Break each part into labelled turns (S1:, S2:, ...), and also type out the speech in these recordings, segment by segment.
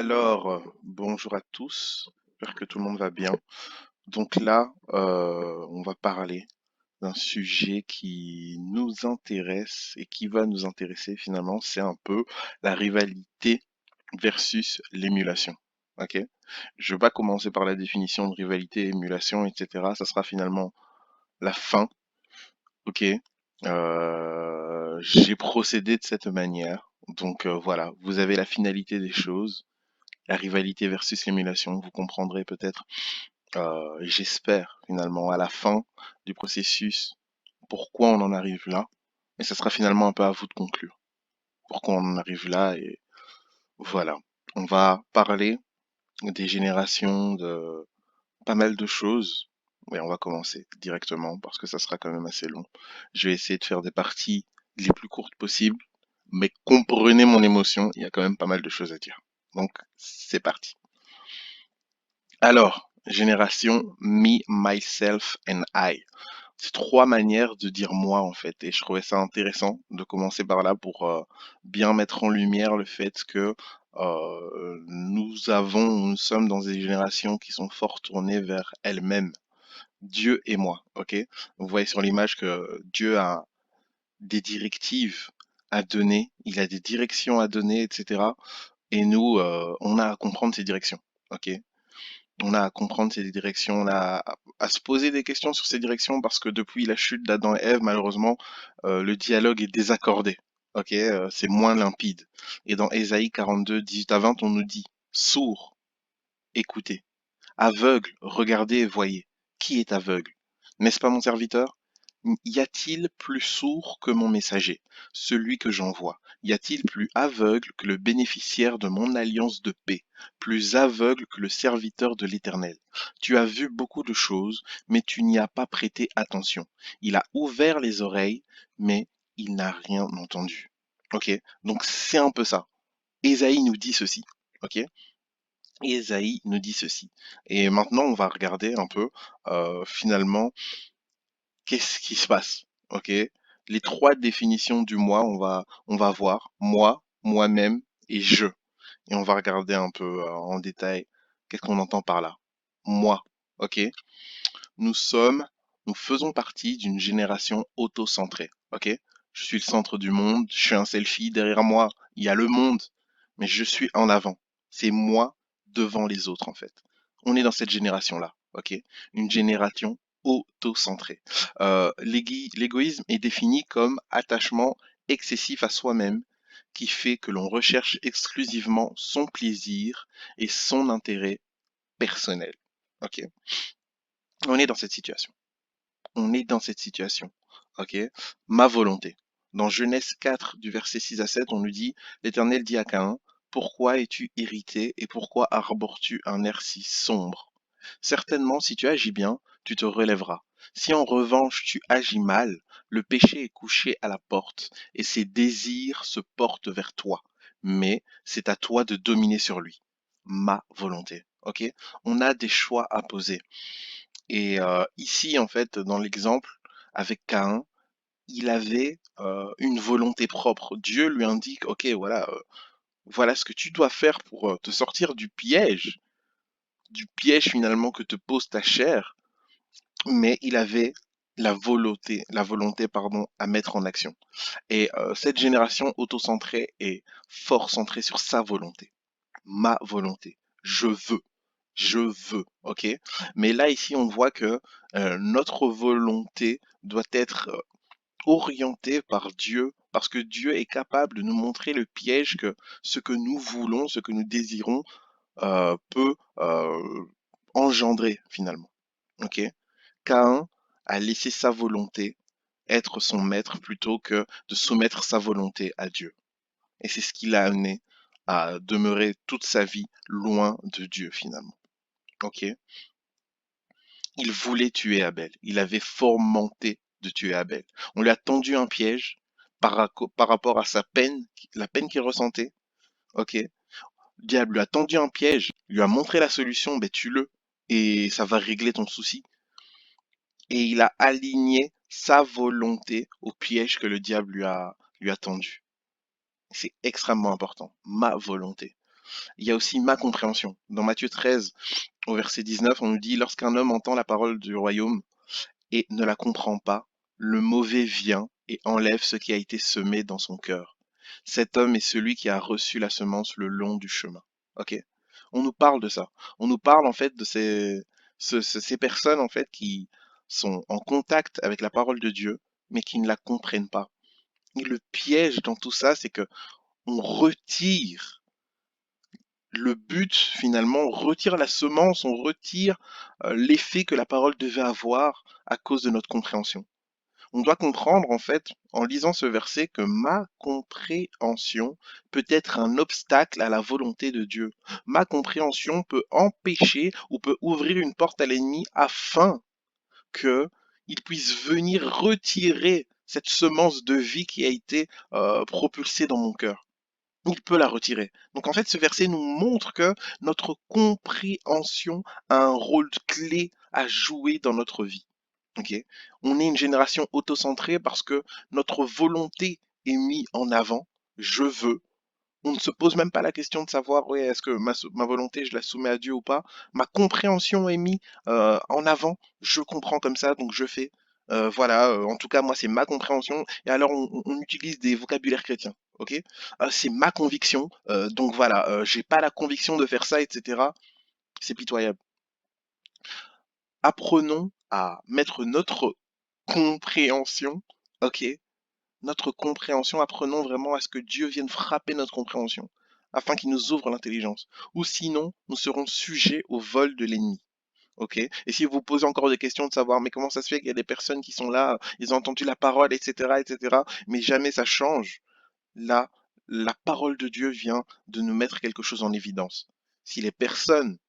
S1: Bonjour à tous, j'espère que tout le monde va bien. Donc là, on va parler d'un sujet qui nous intéresse et qui va nous intéresser finalement, c'est un peu la rivalité versus l'émulation. Ok? Je vais pas commencer par la définition de rivalité, émulation, etc. Ça sera finalement la fin. Ok? J'ai procédé de cette manière. Donc voilà, vous avez la finalité des choses, la rivalité versus l'émulation. Vous comprendrez peut-être, j'espère finalement à la fin du processus, pourquoi on en arrive là. Et ça sera finalement un peu à vous de conclure pourquoi on en arrive là. Et voilà, on va parler des générations, de pas mal de choses. Mais on va commencer directement parce que ça sera quand même assez long. Je vais essayer de faire des parties les plus courtes possibles, mais comprenez mon émotion, il y a quand même pas mal de choses à dire. Donc, c'est parti. Alors, génération me, myself and I. C'est trois manières de dire moi en fait, et je trouvais ça intéressant de commencer par là pour bien mettre en lumière le fait que nous sommes dans des générations qui sont fort tournées vers elles-mêmes. Dieu et moi, ok? Vous voyez sur l'image que Dieu a des directives à donner, il a des directions à donner, etc. Et nous, on a à comprendre ces directions, ok? On a à comprendre ces directions, on a à se poser des questions sur ces directions parce que depuis la chute d'Adam et Ève, malheureusement, le dialogue est désaccordé. Ok, c'est moins limpide. Et dans Ésaïe 42, 18 à 20, on nous dit sourd, écoutez, aveugle, regardez et voyez. Qui est aveugle? N'est-ce pas mon serviteur? Y a-t-il plus sourd que mon messager, celui que j'envoie? Y a-t-il plus aveugle que le bénéficiaire de mon alliance de paix, plus aveugle que le serviteur de l'Éternel? Tu as vu beaucoup de choses, mais tu n'y as pas prêté attention. Il a ouvert les oreilles, mais il n'a rien entendu. Ok? Donc c'est un peu ça. Ésaïe nous dit ceci. Ok? Ésaïe nous dit ceci. Et maintenant, on va regarder un peu, finalement, qu'est-ce qui se passe? Ok? Les trois définitions du moi, on va voir moi, moi-même et je. Et on va regarder un peu en détail qu'est-ce qu'on entend par là. Moi, ok? Nous sommes, nous faisons partie d'une génération auto-centrée, ok? Je suis le centre du monde, je suis un selfie, derrière moi, il y a le monde, mais je suis en avant. C'est moi devant les autres, en fait. On est dans cette génération-là, ok? Une génération auto-centrée. L'égoïsme est défini comme attachement excessif à soi-même qui fait que l'on recherche exclusivement son plaisir et son intérêt personnel. Ok? On est dans cette situation. On est dans cette situation. Ok? Ma volonté. Dans Genèse 4, du verset 6 à 7, on nous dit, l'Éternel dit à Caïn, pourquoi es-tu irrité et pourquoi arbores-tu un air si sombre? Certainement, si tu agis bien, tu te relèveras. Si en revanche tu agis mal, le péché est couché à la porte et ses désirs se portent vers toi. Mais c'est à toi de dominer sur lui. Ma volonté. Ok? On a des choix à poser. Et ici, en fait, dans l'exemple, avec Caïn, il avait une volonté propre. Dieu lui indique, ok, voilà, voilà ce que tu dois faire pour te sortir du piège finalement que te pose ta chair, mais il avait la volonté, pardon, à mettre en action. Et cette génération autocentrée est fort centrée sur sa volonté, ma volonté. Je veux, ok? Mais là, ici, on voit que notre volonté doit être orientée par Dieu, parce que Dieu est capable de nous montrer le piège que ce que nous voulons, ce que nous désirons, peut engendrer finalement, ok? Caïn a laissé sa volonté être son maître plutôt que de soumettre sa volonté à Dieu. Et c'est ce qui l'a amené à demeurer toute sa vie loin de Dieu finalement, ok? Il voulait tuer Abel. Il avait fomenté de tuer Abel. On lui a tendu un piège par rapport à sa peine, la peine qu'il ressentait. Ok. Le diable lui a tendu un piège, lui a montré la solution, ben tue-le et ça va régler ton souci. Et il a aligné sa volonté au piège que le diable lui a tendu. C'est extrêmement important. Ma volonté. Il y a aussi ma compréhension. Dans Matthieu 13, au verset 19, on nous dit, lorsqu'un homme entend la parole du royaume et ne la comprend pas, le mauvais vient et enlève ce qui a été semé dans son cœur. Cet homme est celui qui a reçu la semence le long du chemin. Ok? On nous parle de ça. On nous parle en fait de ces personnes en fait qui sont en contact avec la parole de Dieu, mais qui ne la comprennent pas. Et le piège dans tout ça, c'est que on retire le but finalement, on retire la semence, on retire l'effet que la parole devait avoir à cause de notre compréhension. On doit comprendre en fait, en lisant ce verset, que ma compréhension peut être un obstacle à la volonté de Dieu. Ma compréhension peut empêcher ou peut ouvrir une porte à l'ennemi afin que il puisse venir retirer cette semence de vie qui a été propulsée dans mon cœur. Il peut la retirer. Donc en fait, ce verset nous montre que notre compréhension a un rôle clé à jouer dans notre vie. Ok. On est une génération autocentrée parce que notre volonté est mise en avant. Je veux. On ne se pose même pas la question de savoir, ouais, est-ce que ma volonté, je la soumets à Dieu ou pas. Ma compréhension est mise en avant. Je comprends comme ça, donc je fais. Voilà, en tout cas, moi, c'est ma compréhension. Et alors, on utilise des vocabulaires chrétiens. Ok. C'est ma conviction. Donc voilà, j'ai pas la conviction de faire ça, etc. C'est pitoyable. Apprenons à mettre notre compréhension, ok, notre compréhension, apprenons vraiment à ce que Dieu vienne frapper notre compréhension, afin qu'il nous ouvre l'intelligence. Ou sinon, nous serons sujets au vol de l'ennemi. Ok. Et si vous vous posez encore des questions de savoir, mais comment ça se fait qu'il y a des personnes qui sont là, ils ont entendu la parole, etc., etc., mais jamais ça change. Là, la parole de Dieu vient de nous mettre quelque chose en évidence. Si les personnes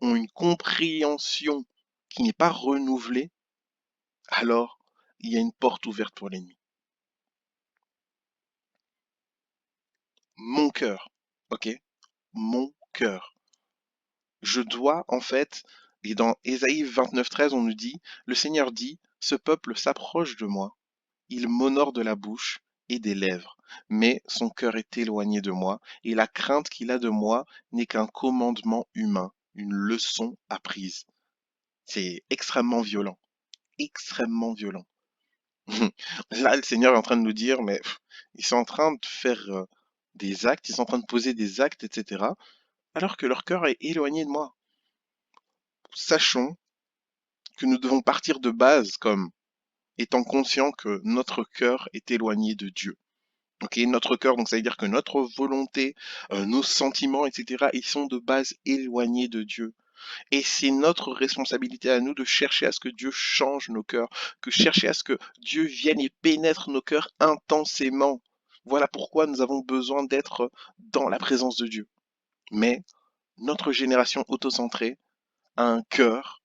S1: ont une compréhension qui n'est pas renouvelée, alors il y a une porte ouverte pour l'ennemi. Mon cœur, ok? Mon cœur. Je dois en fait, et dans Ésaïe 29:13, on nous dit, le Seigneur dit, ce peuple s'approche de moi, il m'honore de la bouche et des lèvres, mais son cœur est éloigné de moi, et la crainte qu'il a de moi n'est qu'un commandement humain, une leçon apprise. C'est extrêmement violent, extrêmement violent. Là, le Seigneur est en train de nous dire, mais ils sont en train de faire des actes, ils sont en train de poser des actes, etc., alors que leur cœur est éloigné de moi. Sachons que nous devons partir de base comme étant conscients que notre cœur est éloigné de Dieu. Ok, notre cœur, donc ça veut dire que notre volonté, nos sentiments, etc., ils sont de base éloignés de Dieu. Et c'est notre responsabilité à nous de chercher à ce que Dieu change nos cœurs, que chercher à ce que Dieu vienne et pénètre nos cœurs intensément. Voilà pourquoi nous avons besoin d'être dans la présence de Dieu. Mais notre génération autocentrée a un cœur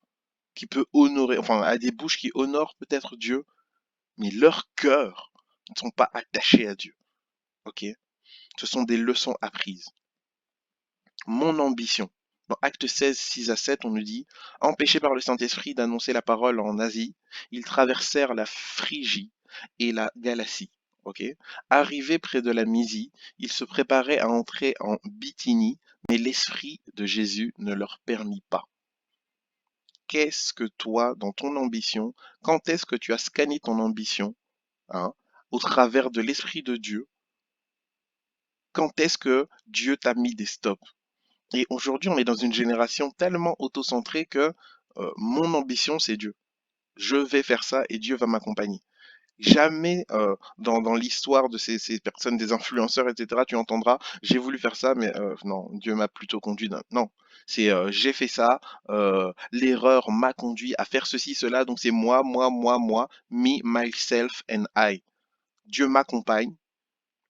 S1: qui peut honorer, enfin, a des bouches qui honorent peut-être Dieu, mais leurs cœurs ne sont pas attachés à Dieu. Ok? Ce sont des leçons apprises. Mon ambition. Dans Acte 16, 6 à 7, on nous dit, empêchés par le Saint-Esprit d'annoncer la parole en Asie, ils traversèrent la Phrygie et la Galatie. Ok. Arrivés près de la Mysie, ils se préparaient à entrer en Bithynie, mais l'Esprit de Jésus ne leur permit pas. Qu'est-ce que toi, dans ton ambition, quand est-ce que tu as scanné ton ambition, hein, au travers de l'Esprit de Dieu? Quand est-ce que Dieu t'a mis des stops? Et aujourd'hui, on est dans une génération tellement autocentrée que mon ambition, c'est Dieu. Je vais faire ça et Dieu va m'accompagner. Jamais dans l'histoire de ces personnes, des influenceurs, etc., tu entendras, j'ai voulu faire ça, mais non, Dieu m'a plutôt conduit. Non, c'est j'ai fait ça, l'erreur m'a conduit à faire ceci, cela, donc c'est moi, me, myself and I. Dieu m'accompagne.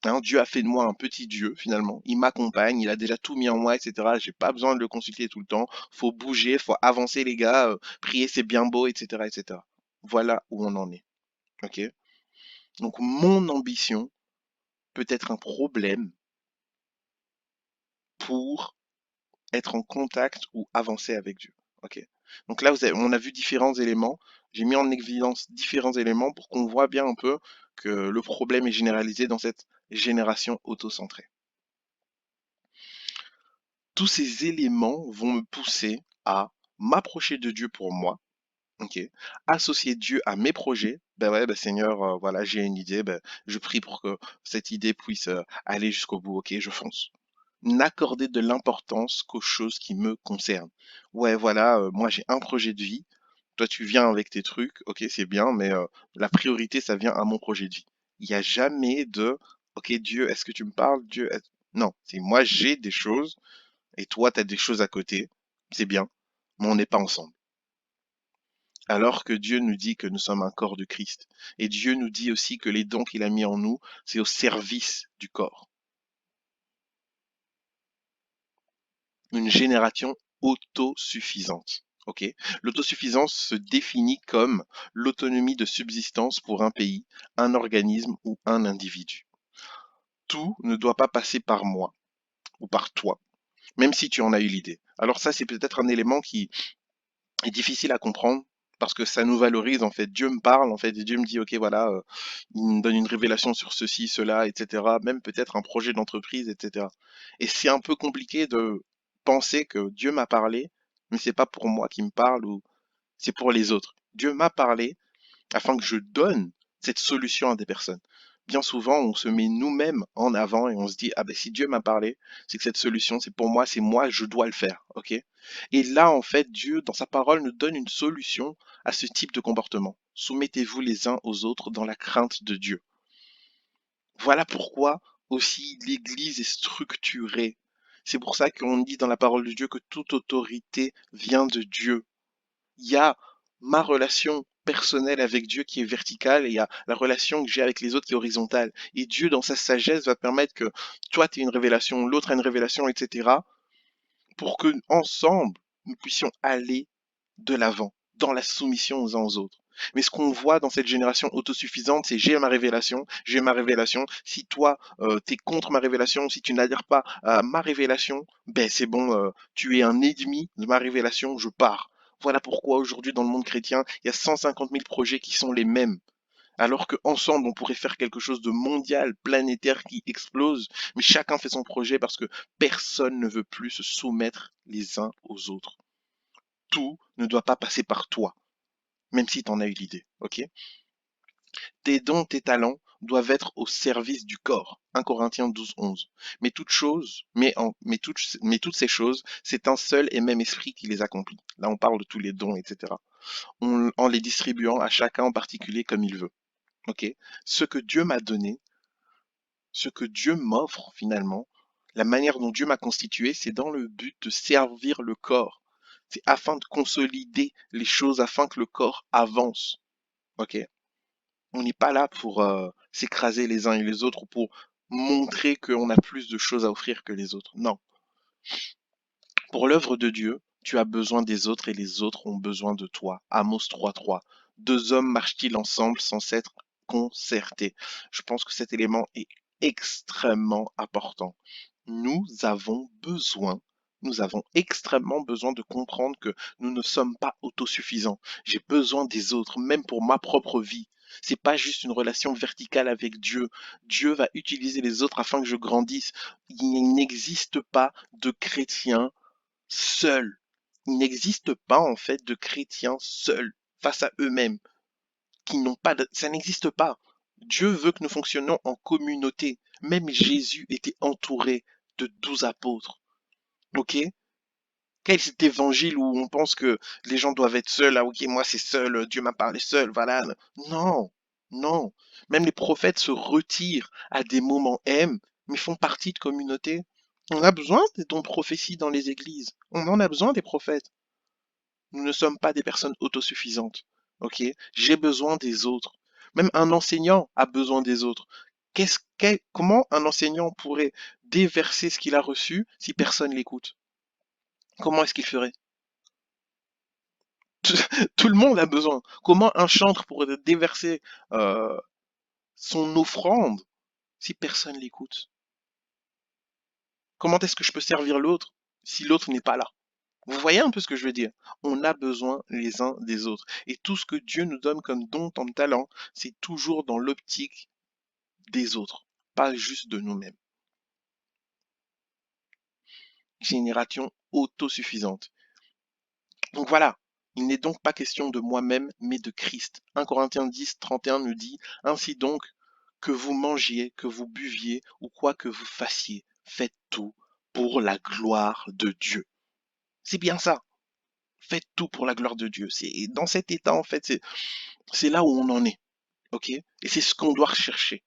S1: Hein, Dieu a fait de moi un petit Dieu finalement. Il m'accompagne, il a déjà tout mis en moi, etc. J'ai pas besoin de le consulter tout le temps. Faut bouger, faut avancer les gars. Prier c'est bien beau, etc., etc. Voilà où on en est. Ok. Donc mon ambition peut être un problème pour être en contact ou avancer avec Dieu. Ok. Donc là, on a vu différents éléments. J'ai mis en évidence différents éléments pour qu'on voit bien un peu que le problème est généralisé dans cette génération autocentrée. Tous ces éléments vont me pousser à m'approcher de Dieu pour moi, ok? Associer Dieu à mes projets. Ben ouais, ben Seigneur, voilà, j'ai une idée, ben je prie pour que cette idée puisse aller jusqu'au bout, ok? Je fonce. N'accorder de l'importance qu'aux choses qui me concernent. Ouais, voilà, moi j'ai un projet de vie. Toi, tu viens avec tes trucs, ok, c'est bien, mais la priorité, ça vient à mon projet de vie. Il n'y a jamais de, ok, Dieu, est-ce que tu me parles? Dieu, non, c'est moi, j'ai des choses, et toi, tu as des choses à côté. C'est bien, mais on n'est pas ensemble. Alors que Dieu nous dit que nous sommes un corps de Christ. Et Dieu nous dit aussi que les dons qu'il a mis en nous, c'est au service du corps. Une génération autosuffisante. Ok. L'autosuffisance se définit comme l'autonomie de subsistance pour un pays, un organisme ou un individu. Tout ne doit pas passer par moi ou par toi, même si tu en as eu l'idée. Alors ça, c'est peut-être un élément qui est difficile à comprendre parce que ça nous valorise en fait. Dieu me parle en fait et Dieu me dit ok voilà, il me donne une révélation sur ceci, cela, etc. Même peut-être un projet d'entreprise, etc. Et c'est un peu compliqué de penser que Dieu m'a parlé, mais c'est pas pour moi qu'il me parle ou c'est pour les autres. Dieu m'a parlé afin que je donne cette solution à des personnes. Bien souvent, on se met nous-mêmes en avant et on se dit, ah ben si Dieu m'a parlé, c'est que cette solution, c'est pour moi, c'est moi, je dois le faire, ok? Et là, en fait, Dieu, dans sa parole, nous donne une solution à ce type de comportement. Soumettez-vous les uns aux autres dans la crainte de Dieu. Voilà pourquoi aussi l'Église est structurée. C'est pour ça qu'on dit dans la parole de Dieu que toute autorité vient de Dieu. Il y a ma relation personnelle avec Dieu qui est verticale et il y a la relation que j'ai avec les autres qui est horizontale. Et Dieu, dans sa sagesse, va permettre que toi, tu aies une révélation, l'autre a une révélation, etc. pour que ensemble, nous puissions aller de l'avant, dans la soumission aux uns aux autres. Mais ce qu'on voit dans cette génération autosuffisante, c'est j'ai ma révélation, j'ai ma révélation. Si toi, tu es contre ma révélation, si tu n'adhères pas à ma révélation, ben c'est bon, tu es un ennemi de ma révélation, je pars. Voilà pourquoi aujourd'hui dans le monde chrétien, il y a 150 000 projets qui sont les mêmes. Alors qu'ensemble, on pourrait faire quelque chose de mondial, planétaire, qui explose, mais chacun fait son projet parce que personne ne veut plus se soumettre les uns aux autres. Tout ne doit pas passer par toi, même si tu en as eu l'idée, ok? Tes dons, tes talents doivent être au service du corps. 1 Corinthiens 12, 11. Mais toutes choses, mais toutes ces choses, c'est un seul et même esprit qui les accomplit. Là, on parle de tous les dons, etc. En les distribuant à chacun en particulier comme il veut. Ok? Ce que Dieu m'a donné, ce que Dieu m'offre finalement, la manière dont Dieu m'a constitué, c'est dans le but de servir le corps. C'est afin de consolider les choses, afin que le corps avance. Ok? On n'est pas là pour s'écraser les uns et les autres ou pour montrer qu'on a plus de choses à offrir que les autres. Non. Pour l'œuvre de Dieu, tu as besoin des autres et les autres ont besoin de toi. Amos 3:3. Deux hommes marchent-ils ensemble sans s'être concertés? Je pense que cet élément est extrêmement important. Nous avons besoin, nous avons extrêmement besoin de comprendre que nous ne sommes pas autosuffisants. J'ai besoin des autres, même pour ma propre vie. C'est pas juste une relation verticale avec Dieu. Dieu va utiliser les autres afin que je grandisse. Il n'existe pas de chrétien seul. Il n'existe pas en fait de chrétiens seuls face à eux-mêmes, qui n'ont pas de... Ça n'existe pas. Dieu veut que nous fonctionnions en communauté. Même Jésus était entouré de 12 apôtres. Ok? Quel est cet évangile où on pense que les gens doivent être seuls? Ah ok, moi c'est seul, Dieu m'a parlé seul, voilà. Non, non. Même les prophètes se retirent à des moments M, mais font partie de communautés. On a besoin des dons de prophétie dans les églises. On en a besoin des prophètes. Nous ne sommes pas des personnes autosuffisantes. Ok? J'ai besoin des autres. Même un enseignant a besoin des autres. Comment un enseignant pourrait déverser ce qu'il a reçu si personne l'écoute? Comment est-ce qu'il ferait? Tout le monde a besoin. Comment un chantre pourrait déverser euh, son offrande si personne l'écoute? Comment est-ce que je peux servir l'autre si l'autre n'est pas là? Vous voyez un peu ce que je veux dire? On a besoin les uns des autres. Et tout ce que Dieu nous donne comme don, comme talent, c'est toujours dans l'optique des autres, pas juste de nous-mêmes. génération autosuffisante. Donc voilà, il n'est donc pas question de moi-même, mais de Christ. 1 Corinthiens 10, 31 nous dit, ainsi donc, que vous mangiez, que vous buviez, ou quoi que vous fassiez, faites tout pour la gloire de Dieu. C'est bien ça. Faites tout pour la gloire de Dieu. C'est dans cet état, en fait, c'est là où on en est. OK? Et c'est ce qu'on doit rechercher.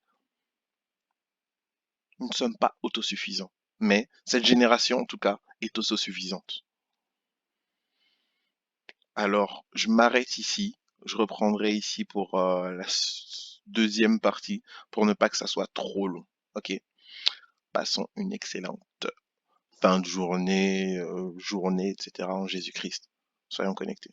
S1: Nous ne sommes pas autosuffisants. Mais cette génération, en tout cas, est autosuffisante. Alors, je m'arrête ici. Je reprendrai ici pour la deuxième partie, pour ne pas que ça soit trop long. OK? Passons une excellente fin de journée, journée, etc. en Jésus-Christ. Soyons connectés.